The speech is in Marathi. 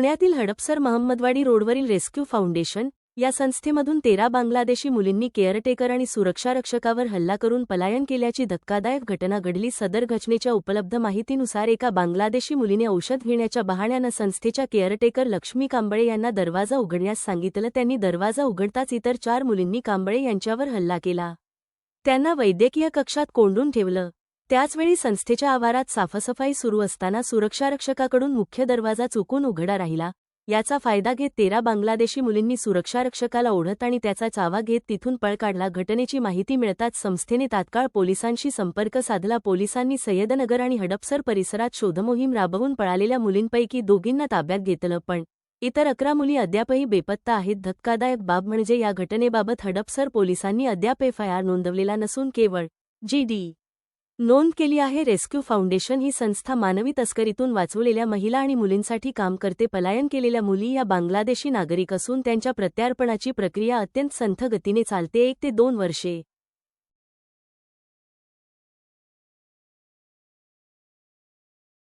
पुण्यातील हडपसर महम्मदवाडी रोडवरील रेस्क्यू फाउंडेशन या संस्थेमधून 13 बांगलादेशी मुलींनी केअरटेकर आणि सुरक्षारक्षकावर हल्ला करून पलायन केल्याची धक्कादायक घटना घडली. सदर घटनेच्या उपलब्ध माहितीनुसार एका बांगलादेशी मुलीने औषध घेण्याच्या बहाण्यानं संस्थेच्या केअरटेकर लक्ष्मी कांबळे यांना दरवाजा उघडण्यास सांगितलं. त्यांनी दरवाजा उघडताच इतर 4 मुलींनी कांबळे यांच्यावर हल्ला केला. त्यांना वैद्यकीय कक्षात कोंडून ठेवलं. त्याचवेळी संस्थेच्या आवारात साफसफाई सुरू असताना सुरक्षारक्षकाकडून मुख्य दरवाजा चुकून उघडा राहिला. याचा फायदा घेत 13 बांगलादेशी मुलींनी सुरक्षारक्षकाला ओढत आणि त्याचा चावा घेत तिथून पळ काढला. घटनेची माहिती मिळताच संस्थेने तात्काळ पोलिसांशी संपर्क साधला. पोलिसांनी सय्यदनगर आणि हडपसर परिसरात शोधमोहीम राबवून पळालेल्या मुलींपैकी 2 ताब्यात घेतलं, पण इतर 11 मुली अद्यापही बेपत्ता आहेत. धक्कादायक बाब म्हणजे या घटनेबाबत हडपसर पोलिसांनी अद्याप FIR नोंदवलेला नसून केवळ GD नोंद केली आहे. रेस्क्यू फाउंडेशन ही संस्था मानवी तस्करीतून वाचवलेल्या महिला आणि मुलींसाठी काम करते. पलायन केलेल्या मुली या बांगलादेशी नागरिक असून त्यांच्या प्रत्यार्पणाची प्रक्रिया अत्यंत संथ गतीने चालते. 1 ते 2 वर्षे